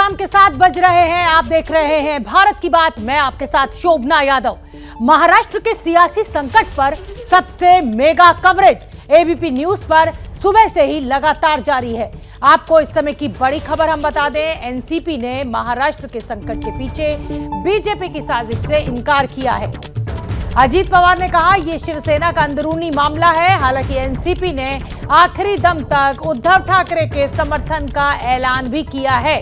शाम के 7 बज रहे हैं। आप देख रहे हैं भारत की बात। मैं आपके साथ शोभना यादव। महाराष्ट्र के सियासी संकट पर सबसे मेगा कवरेज एबीपी न्यूज पर सुबह से ही लगातार जारी है। आपको इस समय की बड़ी खबर हम बता दें, एनसीपी ने महाराष्ट्र के संकट के पीछे बीजेपी की साजिश से इनकार किया है। अजीत पवार ने कहा यह शिवसेना का अंदरूनी मामला है। हालांकि एनसीपी ने आखिरी दम तक उद्धव ठाकरे के समर्थन का ऐलान भी किया है।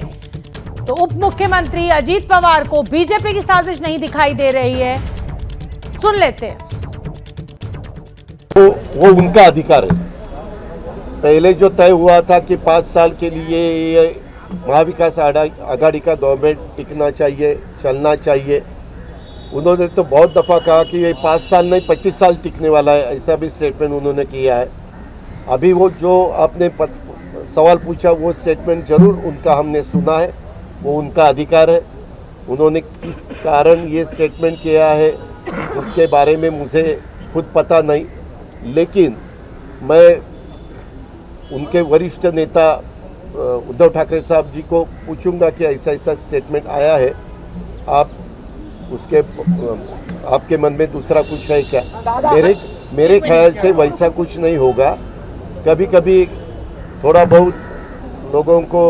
तो उप मुख्यमंत्री अजीत पवार को बीजेपी की साजिश नहीं दिखाई दे रही है। सुन लेते हैं। वो उनका अधिकार है। पहले जो तय हुआ था कि 5 साल के लिए ये महाविकास आघाड़ी का गवर्नमेंट टिकना चाहिए, चलना चाहिए। उन्होंने तो बहुत दफ़ा कहा कि ये 5 साल नहीं 25 साल टिकने वाला है, ऐसा भी स्टेटमेंट उन्होंने किया है। अभी वो जो आपने सवाल पूछा वो स्टेटमेंट जरूर उनका हमने सुना है, वो उनका अधिकार है। उन्होंने किस कारण ये स्टेटमेंट किया है उसके बारे में मुझे खुद पता नहीं, लेकिन मैं उनके वरिष्ठ नेता उद्धव ठाकरे साहब जी को पूछूंगा कि ऐसा ऐसा स्टेटमेंट आया है, आप उसके आपके मन में दूसरा कुछ है क्या? मेरे ख्याल से वैसा कुछ नहीं होगा। कभी कभी थोड़ा बहुत लोगों को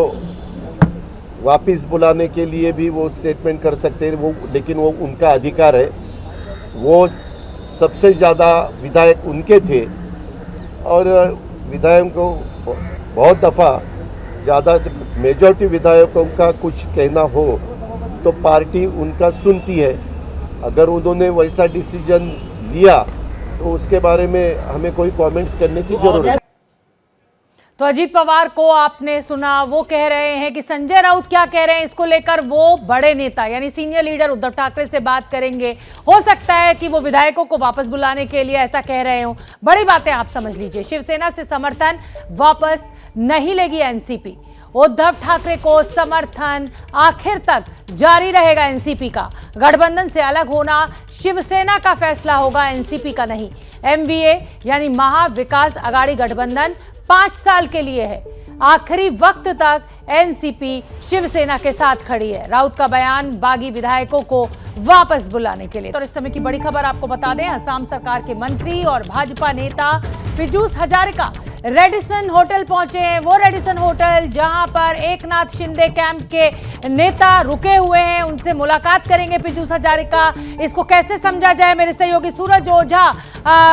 वापस बुलाने के लिए भी वो स्टेटमेंट कर सकते हैं, वो लेकिन वो उनका अधिकार है। वो सबसे ज़्यादा विधायक उनके थे और विधायकों को बहुत दफ़ा ज़्यादा मेजॉरिटी विधायकों का कुछ कहना हो तो पार्टी उनका सुनती है। अगर उन्होंने वैसा डिसीजन लिया तो उसके बारे में हमें कोई कमेंट्स करने की जरूरत है। तो अजीत पवार को आपने सुना, वो कह रहे हैं कि संजय राउत क्या कह रहे हैं इसको लेकर वो बड़े नेता यानी सीनियर लीडर उद्धव ठाकरे से बात करेंगे। हो सकता है कि वो विधायकों को वापस बुलाने के लिए ऐसा कह रहे हो। बड़ी बातें आप समझ लीजिए। शिवसेना से समर्थन वापस नहीं लेगी एनसीपी। उद्धव ठाकरे को समर्थन आखिर तक जारी रहेगा एनसीपी का। गठबंधन से अलग होना शिवसेना का फैसला होगा, एनसीपी का नहीं। एमवीए यानी महाविकास आघाड़ी गठबंधन 5 साल के लिए है। आखिरी वक्त तक एनसीपी शिवसेना के साथ खड़ी है। राउत का बयान बागी विधायकों को वापस बुलाने के लिए। तो इस समय की बड़ी खबर आपको बता दें, असम सरकार के मंत्री और भाजपा नेता पीयूष हजारिका रेडिसन होटल पहुंचे हैं। वो रेडिसन होटल जहां पर एकनाथ शिंदे कैंप के नेता रुके हुए हैं, उनसे मुलाकात करेंगे पीयूष हजारिका। इसको कैसे समझा जाए, मेरे सहयोगी सूरज ओझा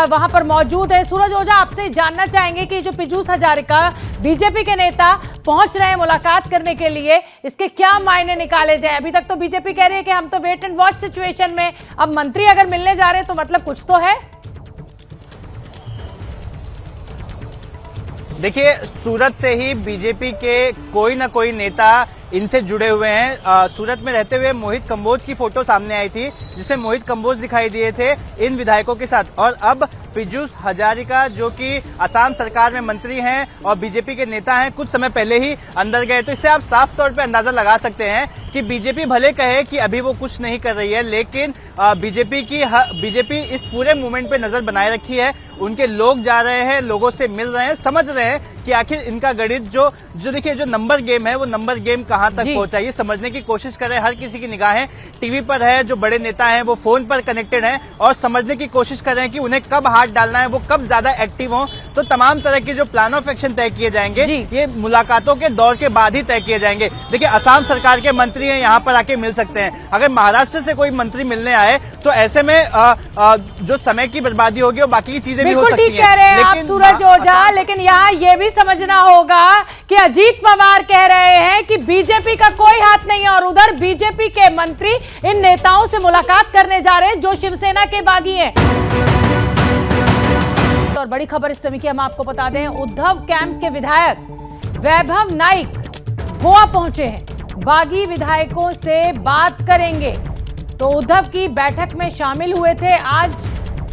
वहां पर मौजूद है। सूरज ओझा, आपसे जानना चाहेंगे कि जो पीयूष हजारिका बीजेपी के नेता पहुंच रहे हैं मुलाकात करने के लिए, इसके क्या मायने निकाले जाए? अभी तक तो बीजेपी कह रही है कि हम तो वेट एंड वॉच सिचुएशन में, अब मंत्री अगर मिलने जा रहे हैं तो मतलब कुछ तो है। देखिए, सूरत से ही बीजेपी के कोई ना कोई नेता इनसे जुड़े हुए हैं। सूरत में रहते हुए मोहित कंबोज की फोटो सामने आई थी, जिसमें मोहित कंबोज दिखाई दिए थे इन विधायकों के साथ। और अब पीयूष हजारिका जो कि असम सरकार में मंत्री हैं और बीजेपी के नेता हैं, कुछ समय पहले ही अंदर गए। तो इससे आप साफ तौर पे अंदाजा लगा सकते हैं कि बीजेपी भले कहे कि अभी वो कुछ नहीं कर रही है, लेकिन बीजेपी इस पूरे मूवमेंट पे नजर बनाए रखी है। उनके लोग जा रहे हैं, लोगों से मिल रहे हैं, समझ रहे हैं कि आखिर इनका गणित जो देखिए जो नंबर गेम है वो नंबर गेम कहां तक पहुंचा, ये समझने की कोशिश कर रहे हैं। हर किसी की निगाहें टीवी पर है, जो बड़े नेता हैं वो फोन पर कनेक्टेड हैं और समझने की कोशिश कर रहे हैं कि उन्हें कब हाथ डालना है, वो कब ज्यादा एक्टिव हो। तो तमाम तरह के जो प्लान ऑफ एक्शन तय किए जाएंगे ये मुलाकातों के दौर के बाद ही तय किए जाएंगे। देखिए, असम सरकार के मंत्री हैं, यहाँ पर आके मिल सकते हैं। अगर महाराष्ट्र से कोई मंत्री मिलने आए तो ऐसे में जो समय की बर्बादी होगी और बाकी की चीजें भी हो सकती हैं। ठीक कह रहे हैं आप सूरज ओझा, लेकिन यहाँ ये भी समझना होगा कि अजीत पवार कह रहे हैं कि बीजेपी का कोई हाथ नहीं है और उधर बीजेपी के मंत्री इन नेताओं से मुलाकात करने जा रहे हैं जो शिवसेना के बागी हैं। और बड़ी खबर इस समय की हम आपको बता दें, उद्धव कैंप के विधायक वैभव नाइक गोवा पहुंचे हैं। बागी विधायकों से बात करेंगे। तो उद्धव की बैठक में शामिल हुए थे आज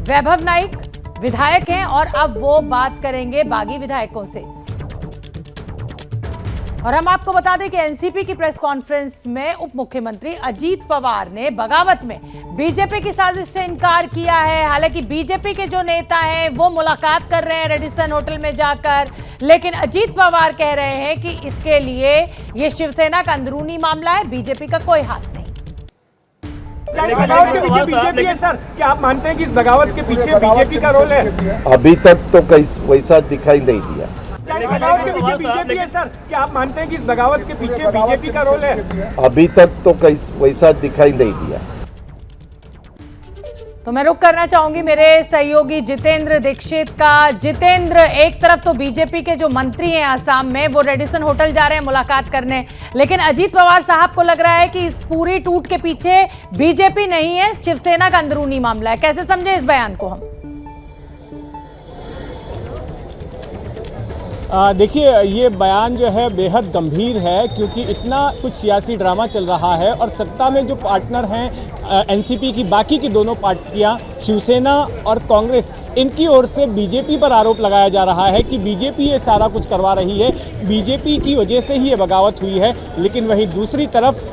वैभव नाइक, विधायक हैं और अब वो बात करेंगे बागी विधायकों से। और हम आपको बता दें कि एनसीपी की प्रेस कॉन्फ्रेंस में उप मुख्यमंत्री अजीत पवार ने बगावत में बीजेपी की साजिश से इनकार किया है। हालांकि बीजेपी के जो नेता हैं वो मुलाकात कर रहे हैं रेडिसन होटल में जाकर, लेकिन अजीत पवार कह रहे हैं कि इसके लिए ये शिवसेना का अंदरूनी मामला है, बीजेपी का कोई हाथ नहीं। बगावत के पीछे बीजेपी है सर, क्या आप मानते हैं कि इस बगावत के पीछे बीजेपी का रोल है? अभी तक तो वैसा दिखाई नहीं दिया। बगावत के पीछे बीजेपी है सर, क्या आप मानते हैं कि इस बगावत के पीछे बीजेपी का रोल है? अभी तक तो वैसा दिखाई नहीं दिया। तो मैं रुक करना चाहूंगी मेरे सहयोगी जितेंद्र दीक्षित का। जितेंद्र, एक तरफ तो बीजेपी के जो मंत्री हैं आसाम में वो रेडिसन होटल जा रहे हैं मुलाकात करने, लेकिन अजीत पवार साहब को लग रहा है कि इस पूरी टूट के पीछे बीजेपी नहीं है, शिवसेना का अंदरूनी मामला है। कैसे समझे इस बयान को हम? देखिए, ये बयान जो है बेहद गंभीर है, क्योंकि इतना कुछ सियासी ड्रामा चल रहा है और सत्ता में जो पार्टनर हैं एनसीपी की बाकी की दोनों पार्टियां शिवसेना और कांग्रेस, इनकी ओर से बीजेपी पर आरोप लगाया जा रहा है कि बीजेपी ये सारा कुछ करवा रही है, बीजेपी की वजह से ही ये बगावत हुई है। लेकिन वहीं दूसरी तरफ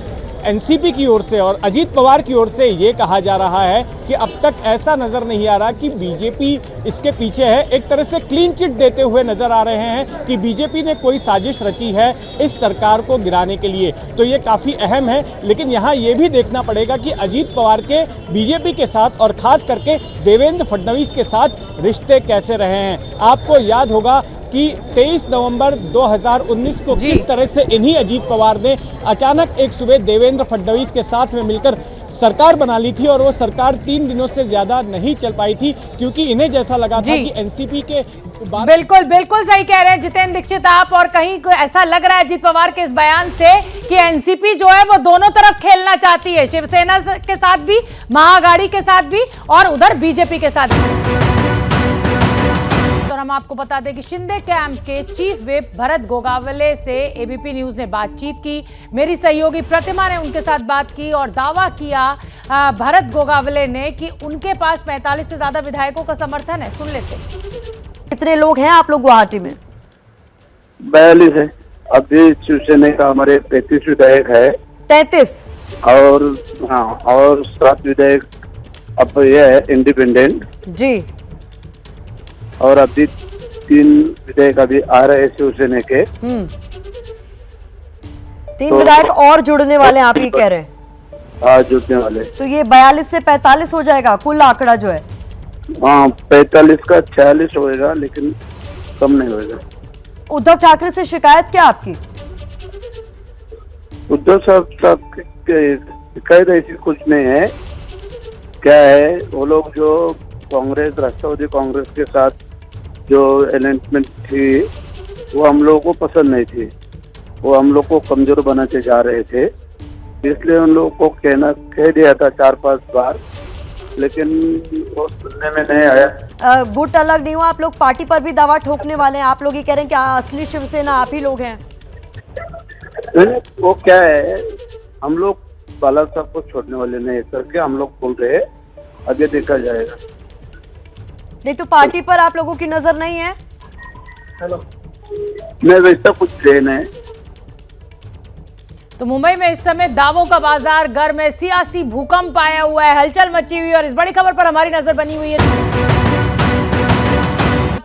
एनसीपी की ओर से और अजीत पवार की ओर से ये कहा जा रहा है कि अब तक ऐसा नजर नहीं आ रहा कि बीजेपी इसके पीछे है। एक तरह से क्लीन चिट देते हुए नजर आ रहे हैं कि बीजेपी ने कोई साजिश रची है इस सरकार को गिराने के लिए। तो ये काफी अहम है, लेकिन यहाँ ये भी देखना पड़ेगा कि अजीत पवार के बीजेपी के साथ और खास करके देवेंद्र फडणवीस के साथ रिश्ते कैसे रहे हैं। आपको याद होगा कि 23 नवंबर 2019 को किस तरह से इन्हीं अजीत पवार ने अचानक एक सुबह देवेंद्र फडणवीस के साथ में मिलकर सरकार बना ली थी और वो सरकार 3 दिनों से ज्यादा नहीं चल पाई थी, क्योंकि इन्हें जैसा लगा था कि एनसीपी के बिल्कुल सही कह रहे हैं जितेंद्र दीक्षित आप। और कहीं ऐसा लग रहा है अजीत पवार के इस बयान से कि एनसीपी जो है वो दोनों तरफ खेलना चाहती है, शिवसेना के साथ भी, महाअघाड़ी के साथ भी और उधर बीजेपी के साथ भी। और हम आपको बता दें कि शिंदे कैंप के चीफ व्हिप भरत गोगावले से एबीपी न्यूज ने बातचीत की। मेरी सहयोगी प्रतिमा ने उनके साथ बात की और दावा किया भरत गोगावले ने कि उनके पास 45 से ज्यादा विधायकों का समर्थन है। सुन लेते हैं। कितने लोग हैं आप लोग गुवाहाटी में? 42 है। अभी शिवसेना का हमारे 33 विधायक है। 33 और हाँ, और 7 विधायक अब ये है इंडिपेंडेंट जी। और अभी 3 विधायक अभी आ रहे हैं शिवसेना के। 3 विधायक और जुड़ने वाले आप ही कह रहे हैं? हाँ, जुड़ने वाले। तो ये 42 से 45 हो जाएगा कुल आंकड़ा जो है? हाँ, 45 का 46 होएगा, लेकिन कम नहीं होएगा। उद्धव ठाकरे से शिकायत क्या आपकी? उद्धव साहब शिकायत ऐसी कुछ नहीं है। क्या है, वो लोग जो कांग्रेस, राष्ट्रवादी कांग्रेस के साथ जो अलाइनमेंट थी वो हम लोगों को पसंद नहीं थी, वो हम लोग को कमजोर बनाते जा रहे थे, इसलिए उन लोगों को कह दिया था 4-5 बार, लेकिन वो सुनने में नहीं आया। गुट अलग नहीं हुआ, आप लोग पार्टी पर भी दावा ठोकने वाले हैं। आप लोग ये कह रहे हैं कि असली शिवसेना आप ही लोग हैं। वो क्या है, हम लोग बाला साहब को छोड़ने वाले नहीं करके हम लोग बोल रहे हैं, आगे देखा जाएगा। नहीं तो पार्टी पर आप लोगों की नजर नहीं है? नहीं, वैसा कुछ ट्रेन है। तो मुंबई में इस समय दावों का बाजार गर्म है, सियासी भूकंप आया हुआ है, हलचल मची हुई है और इस बड़ी खबर पर हमारी नजर बनी हुई है।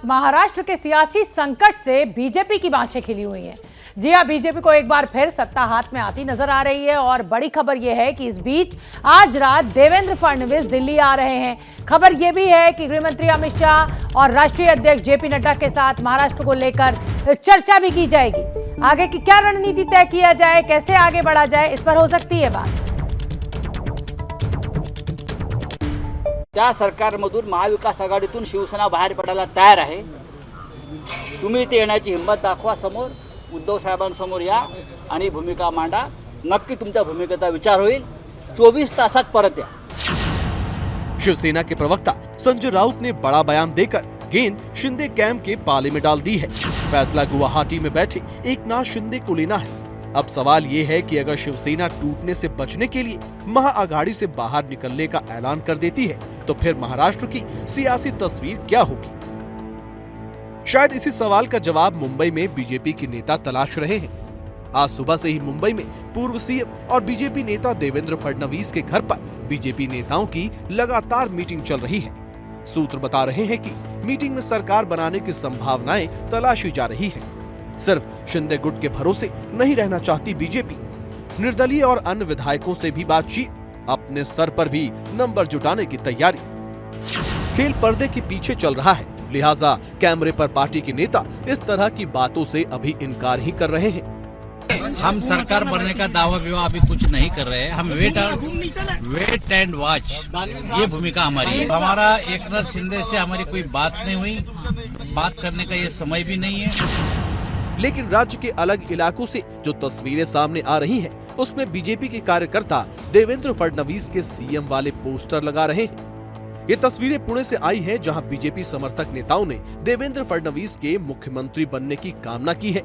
महाराष्ट्र के सियासी संकट से बीजेपी की बाँछें खिली हुई हैं। जी हां, बीजेपी को एक बार फिर सत्ता हाथ में आती नजर आ रही है और बड़ी खबर यह है कि इस बीच आज रात देवेंद्र फडणवीस दिल्ली आ रहे हैं। खबर यह भी है कि गृहमंत्री अमित शाह और राष्ट्रीय अध्यक्ष जेपी नड्डा के साथ महाराष्ट्र को लेकर चर्चा भी की जाएगी। आगे की क्या रणनीति तय किया जाए, कैसे आगे बढ़ा जाए, इस पर हो सकती है बात। त्या सरकारमधून महाविकास आघाडीतून शिवसेना बाहेर पडायला तयार आहे। तुम्ही ते येण्याची हिंमत दाखवा, समोर उद्धव साहेबांसमोर या आणि भूमिका मांडा। नक्की तुमच्या भूमिकेचा विचार होईल। 24 तासात परत या। शिवसेना के प्रवक्ता संजय राउत ने बड़ा बयान देकर गेंद शिंदे कैंप के पाले में डाल दी है। फैसला गुवाहाटी में बैठे एकनाथ शिंदे को लेना है। अब सवाल ये है कि अगर शिवसेना टूटने से बचने के लिए महाअघाड़ी से बाहर निकलने का ऐलान कर देती है तो फिर महाराष्ट्र की सियासी तस्वीर क्या होगी? शायद इसी सवाल का जवाब मुंबई में बीजेपी के नेता तलाश रहे हैं। आज सुबह से ही मुंबई में पूर्व सीएम और बीजेपी नेता देवेंद्र फडणवीस के घर पर बीजेपी नेताओं की लगातार मीटिंग चल रही है। सूत्र बता रहे हैं कि मीटिंग में सरकार बनाने की संभावनाएं तलाशी जा रही है। सिर्फ शिंदे गुट के भरोसे नहीं रहना चाहती बीजेपी। निर्दलीय और अन्य विधायकों से भी बातचीत, अपने स्तर पर भी नंबर जुटाने की तैयारी। खेल पर्दे के पीछे चल रहा है, लिहाजा कैमरे पर पार्टी के नेता इस तरह की बातों से अभी इनकार ही कर रहे हैं। हम सरकार बनने का दावा विवाह अभी कुछ नहीं कर रहे हैं। हम वेट एंड वॉच, ये भूमिका हमारी है। हमारा एकनाथ शिंदे से हमारी कोई बात नहीं हुई, बात करने का ये समय भी नहीं है। लेकिन राज्य के अलग इलाकों से जो तस्वीरें सामने आ रही हैं, उसमें बीजेपी के कार्यकर्ता देवेंद्र फडणवीस के सीएम वाले पोस्टर लगा रहे हैं। ये तस्वीरें पुणे से आई हैं, जहां बीजेपी समर्थक नेताओं ने देवेंद्र फडणवीस के मुख्यमंत्री बनने की कामना की है।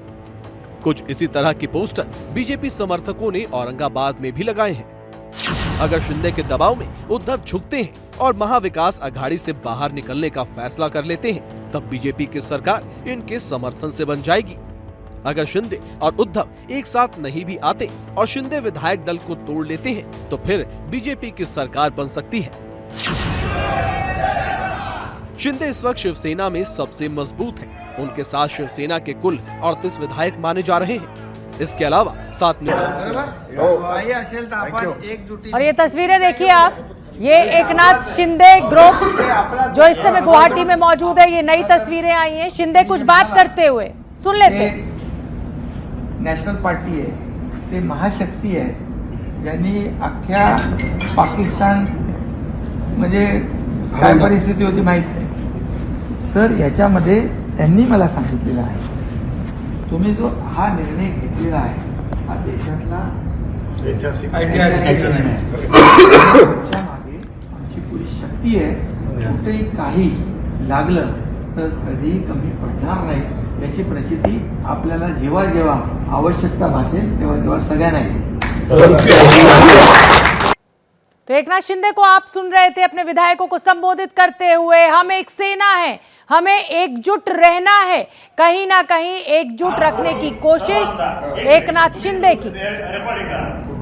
कुछ इसी तरह के पोस्टर बीजेपी समर्थकों ने औरंगाबाद में भी लगाए हैं। अगर शिंदे के दबाव में उद्धव झुकते हैं और महाविकास अघाड़ी से बाहर निकलने का फैसला कर लेते हैं, तब बीजेपी की सरकार इनके समर्थन से बन जाएगी। अगर शिंदे और उद्धव एक साथ नहीं भी आते और शिंदे विधायक दल को तोड़ लेते हैं, तो फिर बीजेपी की सरकार बन सकती है। शिंदे इस वक्त शिवसेना में सबसे मजबूत हैं। उनके साथ शिवसेना के कुल 38 विधायक माने जा रहे हैं। इसके अलावा साथ में और ये तस्वीरें देखिए आप, ये एकनाथ शिंदे ग्रुप जो इस समय गुवाहाटी में मौजूद है, ये नई तस्वीरें आई हैं। शिंदे कुछ बात करते हुए सुन लेते हैं। नॅशनल पार्टी आहे, ते महाशक्ती आहे, ज्यांनी अख्ख्या पाकिस्तान म्हणजे काय परिस्थिती होती माहित नाही। तर याच्यामध्ये त्यांनी मला सांगितलेलं आहे, तुम्ही जो हा निर्णय घेतलेला आहे हा देशातला तुमच्या मागे आमची पुरी शक्ती आहे। कुठेही काही लागलं तर कधीही कमी पडणार नाही, याची प्रचिती आपल्याला जेव्हा जेव्हा आवश्यकता भासेल तेव्हा तेव्हा सगळ्यांना येईल। तो एकनाथ शिंदे को आप सुन रहे थे अपने विधायकों को संबोधित करते हुए। हम एक सेना है, हमें एकजुट रहना है, कहीं ना कहीं एकजुट रखने की कोशिश एकनाथ शिंदे की।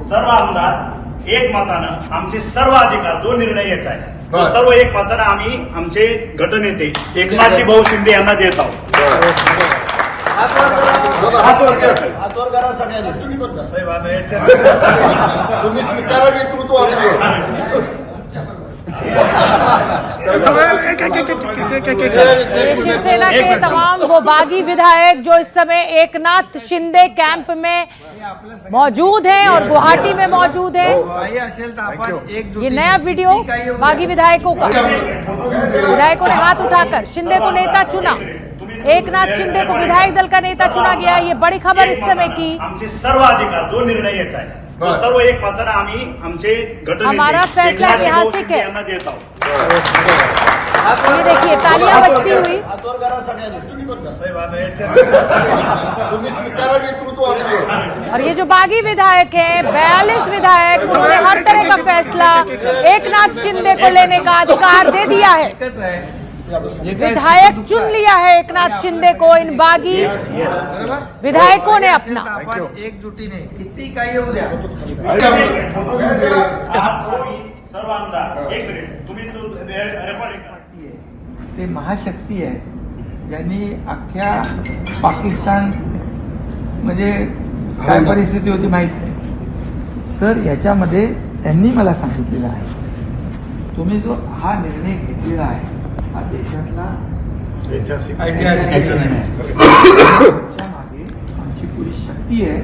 सर्व आमदार एक मतानं आमचे सर्व अधिकार जो निर्णय यायचा आहे तो सर्व एक मतानं आम्ही आमचे गटनेते एकनाथजी भाऊ शिंदे यांना देत आहोत। शिवसेना के तमाम वो बागी विधायक जो इस समय एकनाथ शिंदे कैंप में मौजूद हैं और गुवाहाटी में मौजूद हैं। ये नया वीडियो बागी विधायकों का, विधायकों ने हाथ उठाकर शिंदे को नेता चुना, एकनाथ शिंदे को विधायक दल का नेता चुना गया। ये बड़ी खबर इस समय की। आमचे सर्व अधिकार जो निर्णय यायचा आहे तो सर्व एक मतानं आम्ही आमचे गटनेते हमारा फैसला ऐतिहासिक है। यांना देत आहोत। ये देखिए तालियां बजती हुई। और ये जो बागी विधायक हैं, 42 विधायक, उन्होंने हर तरह का फैसला एकनाथ शिंदे को लेने का अधिकार दे दिया है। विधायक चुन लिया है एकनाथ शिंदे को इन बागी विधायकों ने अपना। एकजुटीने किती काही होऊ द्या, सर्व आमदार एक मिनिट तुम्ही रेकॉर्डिंग करा। ते महाशक्ती आहे, ज्यांनी अख्ख्या पाकिस्तान म्हणजे काय परिस्थिती होती माहित नाही। तर याच्यामध्ये त्यांनी मला सांगितलेलं आहे, तुम्ही जो हा निर्णय घेतलेला आहे हा देशातला तुमच्या मागे आमची पुरी शक्ती आहे।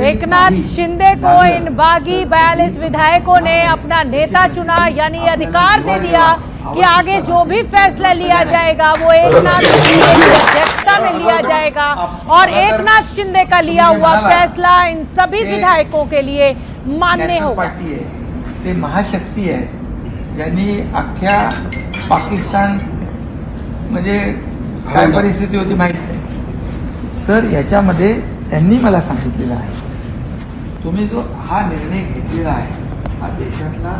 एकनाथ शिंदे को इन बागी 42 विधायकों ने अपना नेता चुना, यानी अधिकार दे दिया कि आगे जो भी फैसला लिया जाएगा वो एकनाथ शिंदे की अध्यक्षता में लिया जाएगा और एकनाथ शिंदे का लिया हुआ फैसला इन सभी विधायकों के लिए मान्य होगा। पार्टी आहे, ते महाशक्ती आहे, ज्यांनी अख्ख्या पाकिस्तान म्हणजे काय परिस्थिती होती माहित नाही। तर याच्यामध्ये त्यांनी मला सांगितलेलं आहे, तुम्ही जो हा निर्णय घेतलेला आहे हा देशातला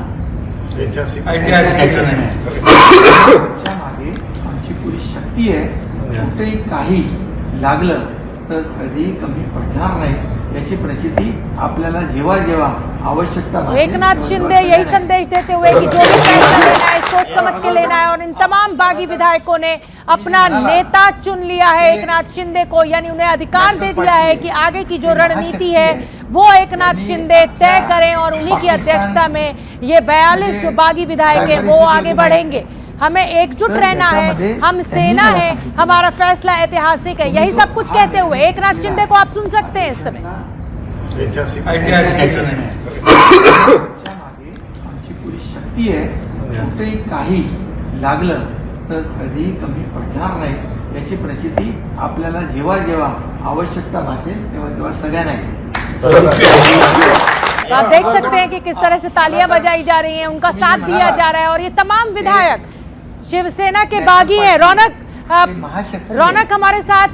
तुमच्या मागे आमची पुरी शक्ती आहे। कुठेही काही लागलं तर कधीही कमी पडणार नाही, याची प्रचिती आपल्याला जेव्हा जेव्हा आवश्यकता भासेल एकनाथ तेव्हा शिंदे तेव्हा यही सगळ्यांना संदेश देते हुए कि जो भी फैसला लेना है सोच समझ के लेना है और इन तमाम बागी विधायकों ने अपना नेता चुन लिया है एकनाथ शिंदे को, यानी उन्हें अधिकार दे दिया है कि आगे की जो रणनीति है वो एकनाथ शिंदे तय करें और उन्हीं की अध्यक्षता में ये 42 जो बागी विधायक हैं वो आगे बढ़ेंगे। हमें एकजुट रहना है, हम सेना है, हमारा फैसला ऐतिहासिक है, यही सब कुछ कहते हुए एकनाथ शिंदे को आप सुन सकते हैं इस समय। आमची पुरी शक्ती आहे, कुठेही काही लागलं तर कधीही कमी पडणार नाही याची प्रचिती आपल्याला जेव्हा जेव्हा आवश्यकता भासेल तेव्हा तेव्हा सगळ्यांना येईल। तो आप देख सकते हैं कि किस तरह से तालियां बजाई जा रही हैं, उनका साथ दिया जा रहा है और ये तमाम विधायक शिवसेना के बागी हैं। रौनक हमारे साथ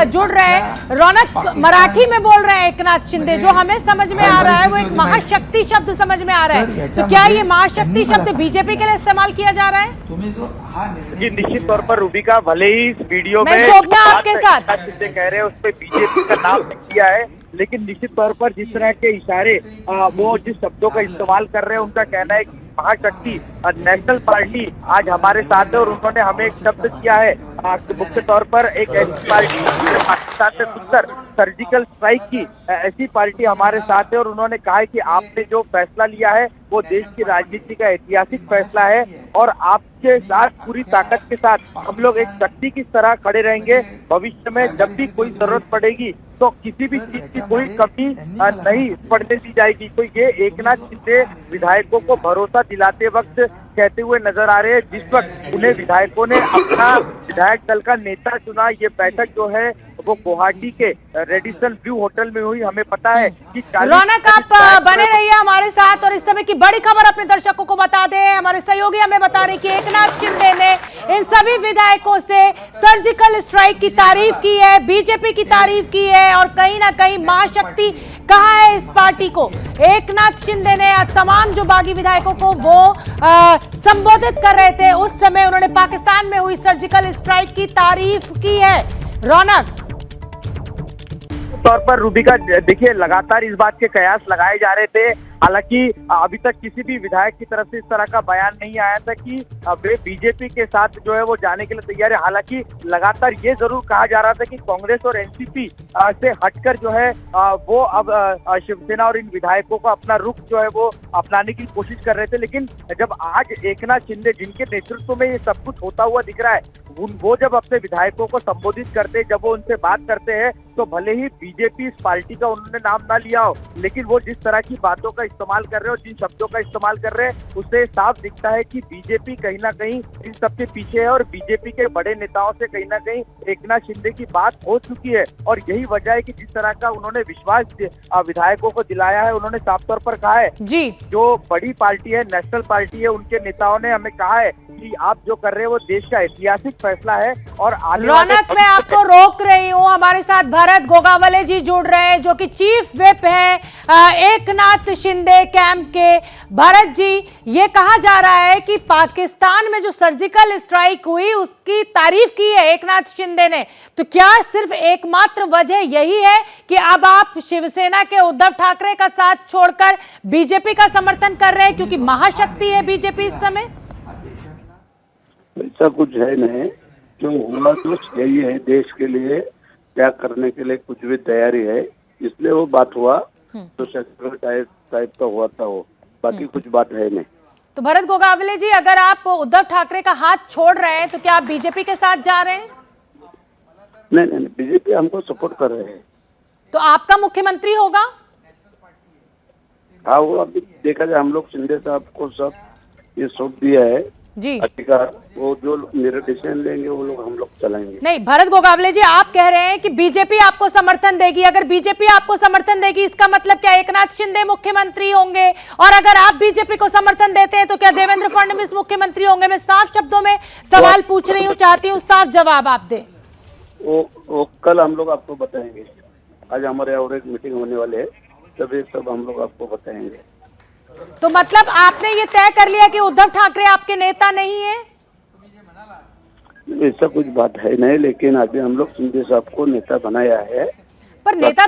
जुड़ रहे हैं। रौनक मराठी में बोल रहे हैं एकनाथ शिंदे, जो हमें समझ में आ रहा है वो एक महाशक्ति शब्द समझ में आ रहा है। तो क्या ये महाशक्ति शब्द बीजेपी के लिए इस्तेमाल किया जा रहा है? तुम्ही जो हा निर्णय जी निश्चित तौर पर रूबिका, भले ही इस वीडियो मैं में शोभना आपके साथ। एकनाथ शिंदे कह रहे हैं उस पर बीजेपी का नाम नहीं किया है, लेकिन निश्चित तौर पर जिस तरह के इशारे वो जिस शब्दों का इस्तेमाल कर रहे हैं, उनका कहना है कि महाशक्ति नेशनल पार्टी आज हमारे साथ है और उन्होंने हमें एक शब्द किया है मुख्य तौर पर एक ऐसी पार्टी पाकिस्तान से सुंदर सर्जिकल स्ट्राइक की ऐसी पार्टी हमारे साथ है और उन्होंने कहा है कि आपने जो फैसला लिया है वो देश की राजनीति का ऐतिहासिक फैसला है और आपके साथ पूरी ताकत के साथ हम लोग एक शक्ति की तरह खड़े रहेंगे। भविष्य में जब भी कोई जरूरत पड़ेगी तो किसी भी चीज की कोई कमी नहीं पड़ने दी जाएगी। तो ये एकनाथ शिंदे विधायकों को भरोसा दिलाते वक्त कहते हुए नजर आ रहे हैं, जिस वक्त उन्हें विधायकों ने अपना विधायक दल का नेता चुना। ये बैठक जो है वो गुवाहाटी के रेडिसन व्यू होटल में हुई। हमें पता है कि रौनक आप बने रहिए हमारे साथ और इस समय की बड़ी खबर अपने दर्शकों को बता दें। हमारे सहयोगी हमें बता रहे कि एकनाथ शिंदे ने इन सभी विधायकों से सर्जिकल स्ट्राइक की तारीफ की है, बीजेपी की तारीफ की है और कहीं ना कहीं महाशक्ति कहा है इस पार्टी को। एकनाथ शिंदे ने तमाम जो बागी विधायकों को वो संबोधित कर रहे थे, उस समय उन्होंने पाकिस्तान में हुई सर्जिकल स्ट्राइक की तारीफ की है। रौनक तौर पर रूबिका, देखिए लगातार इस बात के कयास लगाए जा रहे थे, हालांकि अभी तक किसी भी विधायक की तरफ से इस तरह का बयान नहीं आया था कि वे बीजेपी के साथ जो है वो जाने के लिए तैयार है। हालांकि लगातार ये जरूर कहा जा रहा था कि कांग्रेस और एनसीपी से हटकर जो है वो अब शिवसेना और इन विधायकों का अपना रुख जो है वो अपनाने की कोशिश कर रहे थे। लेकिन जब आज एकनाथ शिंदे जिनके नेतृत्व में ये सब कुछ होता हुआ दिख रहा है, वो जब अपने विधायकों को संबोधित करते हैं, जब वो उनसे बात करते हैं, तो भले ही बीजेपी इस पार्टी का उन्होंने नाम ना लिया हो, लेकिन वो जिस तरह की बातों का इस्तेमाल कर रहे हो, जिन शब्दों का इस्तेमाल कर रहे हैं, उससे साफ दिखता है कि बीजेपी कहीं ना कहीं इन सबके पीछे है और बीजेपी के बड़े नेताओं से कहीं ना कहीं एकनाथ शिंदे की बात हो चुकी है। और यही वजह है कि जिस तरह का उन्होंने विश्वास विधायकों को दिलाया है, उन्होंने साफ तौर पर कहा है जी जो बड़ी पार्टी है, नेशनल पार्टी है, उनके नेताओं ने हमें कहा है कि आप जो कर रहे हैं वो देश का ऐतिहासिक फैसला है। और रौनक, मैं आपको रोक रही हूँ, हमारे साथ भरत गोगावले जी जुड़ रहे हैं जो कि चीफ व्हिप है एकनाथ शिंदे कैंप के। भरत जी, ये कहा जा रहा है कि पाकिस्तान में जो सर्जिकल स्ट्राइक हुई उसकी तारीफ की है एकनाथ शिंदे ने, तो क्या सिर्फ एकमात्र वजह यही है कि अब आप शिवसेना के उद्धव ठाकरे का साथ छोड़कर बीजेपी का समर्थन कर रहे हैं क्योंकि महाशक्ति है बीजेपी इस समय? ऐसा कुछ है नहीं, जो हुआ तो यही है, देश के लिए क्या करने के लिए कुछ भी तैयारी है, इसलिए वो बात हुआ तो टाइप का हुआ था वो, बाकी कुछ बात है नहीं। तो भरत गोगावले जी, अगर आप उद्धव ठाकरे का हाथ छोड़ रहे हैं तो क्या आप बीजेपी के साथ जा रहे हैं? नहीं, बीजेपी हमको सपोर्ट कर रहे हैं। तो आपका मुख्यमंत्री होगा? हाँ, वो अभी देखा जाए। हम लोग शिंदे साहब को सब ये सौंप दिया है जी अधिकार, वो जो मेरे डिसीजन लेंगे वो लोग हम लोग चलाएंगे। नहीं, भरत गोगावले जी, आप कह रहे हैं कि बीजेपी आपको समर्थन देगी। अगर बीजेपी आपको समर्थन देगी इसका मतलब क्या एकनाथ शिंदे मुख्यमंत्री होंगे? और अगर आप बीजेपी को समर्थन देते हैं तो क्या देवेंद्र फडणवीस मुख्यमंत्री होंगे? मैं साफ शब्दों में सवाल पूछ रही हूँ, चाहती हूँ साफ जवाब आप दें। वो कल हम लोग आपको बताएंगे। आज हमारे और एक मीटिंग होने वाले है, तभी सब हम लोग आपको बताएंगे। तो मतलब आपने ये तय कर लिया कि उद्धव ठाकरे आपके नेता नहीं है? ऐसा कुछ बात है नहीं, लेकिन अभी हम लोग शिंदे साहब को नेता बनाया है। पर नेता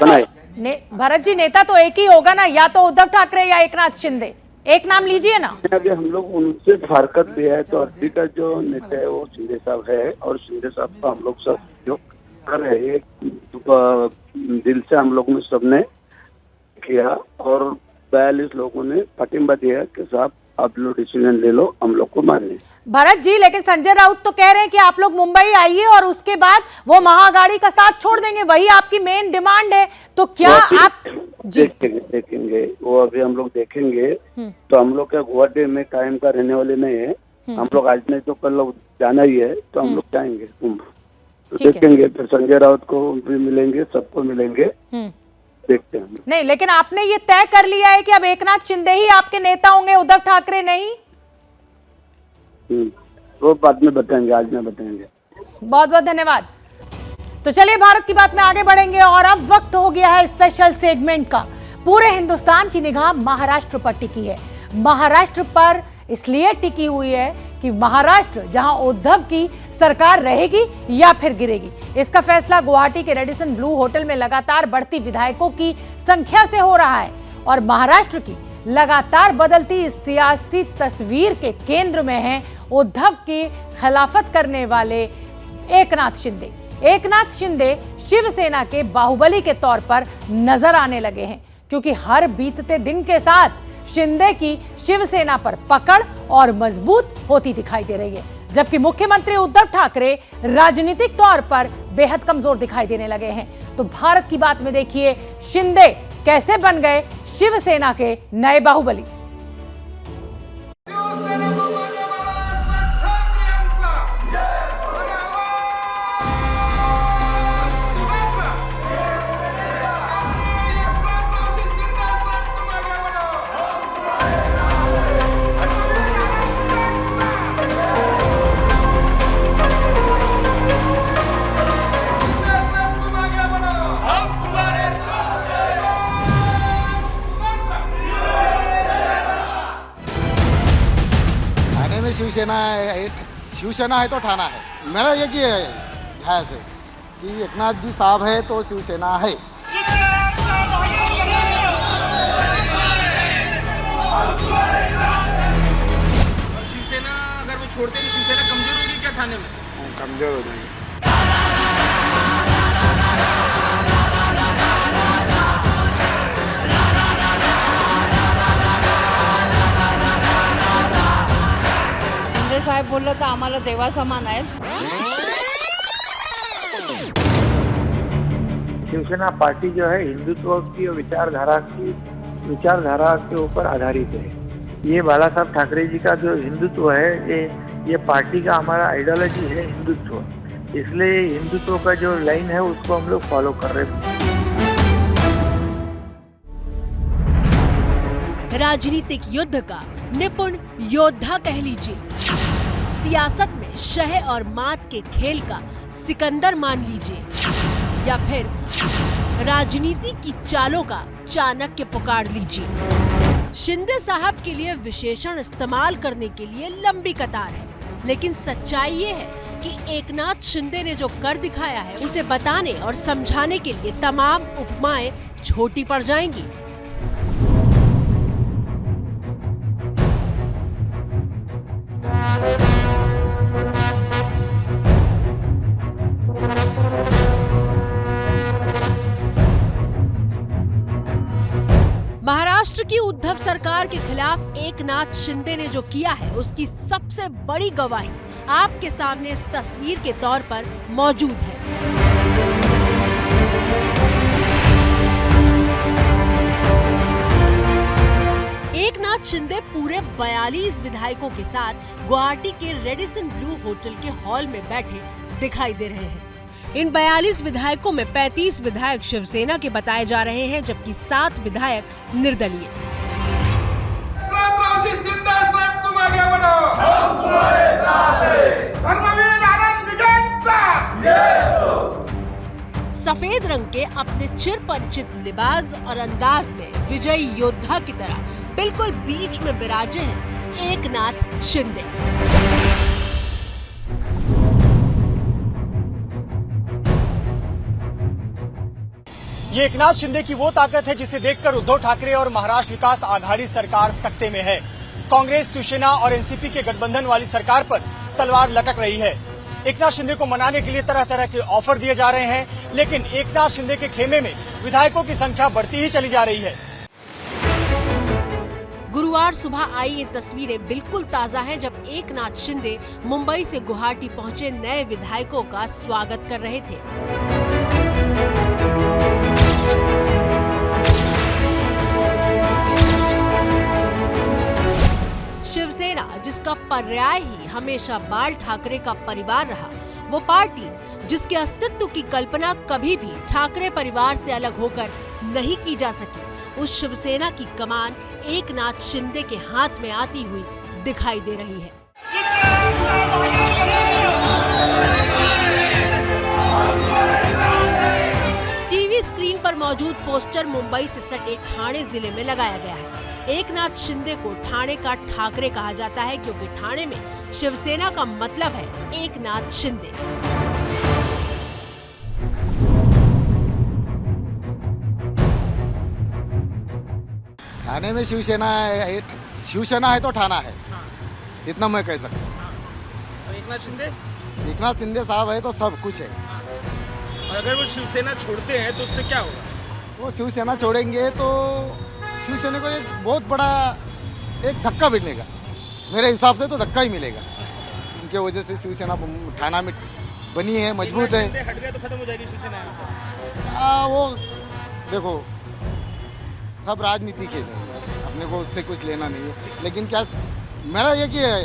भरत जी, नेता तो एक ही होगा ना, या तो उद्धव ठाकरे या एकनाथ शिंदे, एक नाम लीजिए ना। अगर हम लोग उनसे हरकत भी है तो अभी का जो नेता है वो शिंदे साहब है, और शिंदे साहब का हम लोग सब जो कर रहे हैं दिल से हम लोग ने सबने किया, और 42 लोगों ने फटिंबा दिया कि साहब आप लोग डिसीजन ले लो, हम लोग को मानने। भरत जी, लेकिन संजय राउत तो कह रहे हैं कि आप लोग मुंबई आइए और उसके बाद वो महाअघाड़ी का साथ छोड़ देंगे, वही आपकी मेन डिमांड है, तो क्या आप देखेंगे वो अभी हम लोग देखेंगे। तो हम लोग क्या गुवाहाटी में कायम का रहने वाले नहीं है, हम लोग आज नहीं तो कल लोग जाना ही है, तो हम लोग जाएंगे कुंभ, तो देखेंगे फिर संजय राउत को भी मिलेंगे, सबको मिलेंगे, देखते हैं। नहीं, लेकिन आपने ये तय कर लिया है कि अब एकनाथ शिंदे ही आपके नेता होंगे, उद्धव ठाकरे नहीं? वो बाद में बताएंगे, आज में बताएंगे। बहुत बहुत धन्यवाद। तो चलिए भारत की बात में आगे बढ़ेंगे और अब वक्त हो गया है स्पेशल सेगमेंट का। पूरे हिंदुस्तान की निगाह महाराष्ट्र पर टिकी है। महाराष्ट्र पर इसलिए टिकी हुई है कि महाराष्ट्र जहां उद्धव की सरकार रहेगी या फिर गिरेगी, इसका फैसला गुवाहाटी के रेडिसन ब्लू होटल में लगातार बढ़ती विधायकों की संख्या से हो रहा है। और महाराष्ट्र की लगातार बदलती सियासी तस्वीर के केंद्र में है उद्धव की खिलाफत करने वाले एकनाथ शिंदे। एकनाथ शिंदे शिवसेना के बाहुबली के तौर पर नजर आने लगे हैं, क्योंकि हर बीतते दिन के साथ शिंदे की शिवसेना पर पकड़ और मजबूत होती दिखाई दे रही है, जबकि मुख्यमंत्री उद्धव ठाकरे राजनीतिक तौर पर बेहद कमजोर दिखाई देने लगे हैं। तो भारत की बात में देखिए शिंदे कैसे बन गए शिवसेना के नए बाहुबली। शिवसेना है तो ठाना है। मेरा ये कि है कि एकनाथ जी साहब है तो शिवसेना है। शिवसेना अगर वो छोड़ते तो शिवसेना कमजोर होगी क्या ठाणे में? कमजोर हो जाएगी। साहेब बोललं तर आम्हाला देवा समान आहेत। शिवसेना पार्टी जो है हिंदुत्व की विचारधारा के ऊपर आधारित है। ये बाला साहब ठाकरे जी का जो हिंदुत्व है, ये पार्टी का हमारा आइडियोलॉजी है हिंदुत्व, इसलिए हिंदुत्व का जो लाइन है उसको हम लोग फॉलो कर रहे हैं। राजनीतिक युद्ध का निपुण योद्धा कह लीजिए, सियासत में शह और मात के खेल का सिकंदर मान लीजिए, या फिर राजनीति की चालों का चाणक्य पुकार लीजिए। शिंदे साहब के लिए विशेषण इस्तेमाल करने के लिए लंबी कतार है, लेकिन सच्चाई ये है कि एकनाथ शिंदे ने जो कर दिखाया है उसे बताने और समझाने के लिए तमाम उपमाएं छोटी पड़ जाएंगी। महाराष्ट्र की उद्धव सरकार के खिलाफ एकनाथ शिंदे ने जो किया है उसकी सबसे बड़ी गवाही आपके सामने इस तस्वीर के तौर पर मौजूद है। एकनाथ शिंदे पूरे 42 विधायकों के साथ गुवाहाटी के रेडिसन ब्लू होटल के हॉल में बैठे दिखाई दे रहे हैं। इन 42 विधायकों में 35 विधायक शिवसेना के बताए जा रहे हैं, जबकि 7 विधायक निर्दलीय। सफेद रंग के अपने चिर परिचित लिबास और अंदाज में विजयी योद्धा की तरह बिल्कुल बीच में विराजे हैं एकनाथ शिंदे। ये एकनाथ शिंदे की वो ताकत है जिसे देखकर उद्धव ठाकरे और महाराष्ट्र विकास आघाड़ी सरकार सकते में है। कांग्रेस, शिवसेना और एनसीपी के गठबंधन वाली सरकार पर तलवार लटक रही है। एकनाथ शिंदे को मनाने के लिए तरह तरह के ऑफर दिए जा रहे हैं, लेकिन एकनाथ शिंदे के खेमे में विधायकों की संख्या बढ़ती ही चली जा रही है। गुरुवार सुबह आई ये तस्वीरें बिल्कुल ताजा हैं, जब एकनाथ शिंदे मुंबई से गुवाहाटी पहुंचे नए विधायकों का स्वागत कर रहे थे। शिवसेना, जिसका पर्याय ही हमेशा बाल ठाकरे का परिवार रहा, वो पार्टी जिसके अस्तित्व की कल्पना कभी भी ठाकरे परिवार से अलग होकर नहीं की जा सकी, उस शिवसेना की कमान एकनाथ शिंदे के हाथ में आती हुई दिखाई दे रही है। टीवी स्क्रीन पर मौजूद पोस्टर मुंबई से सटे ठाणे जिले में लगाया गया है। एकनाथ शिंदे को ठाणे का ठाकरे कहा जाता है क्योंकि ठाणे में शिवसेना का मतलब है एकनाथ शिंदे। ठाणे में शिवसेना है तो ठाणा है, इतना मैं कह सकता हूँ। एकनाथ शिंदे साहब है तो सब कुछ है। और अगर वो शिवसेना छोड़ते हैं तो उससे क्या होगा? वो शिवसेना छोड़ेंगे तो शिवसेना को एक बहुत बड़ा एक धक्का मिलेगा, मेरे हिसाब से तो धक्का ही मिलेगा। उनके वजह से शिवसेना ठाणा में बनी है, मजबूत है। हट गए तो खत्म हो जाएगी शिवसेना। वो देखो सब राजनीति खेल है, अपने को उससे कुछ लेना नहीं है। लेकिन क्या मेरा ये कि है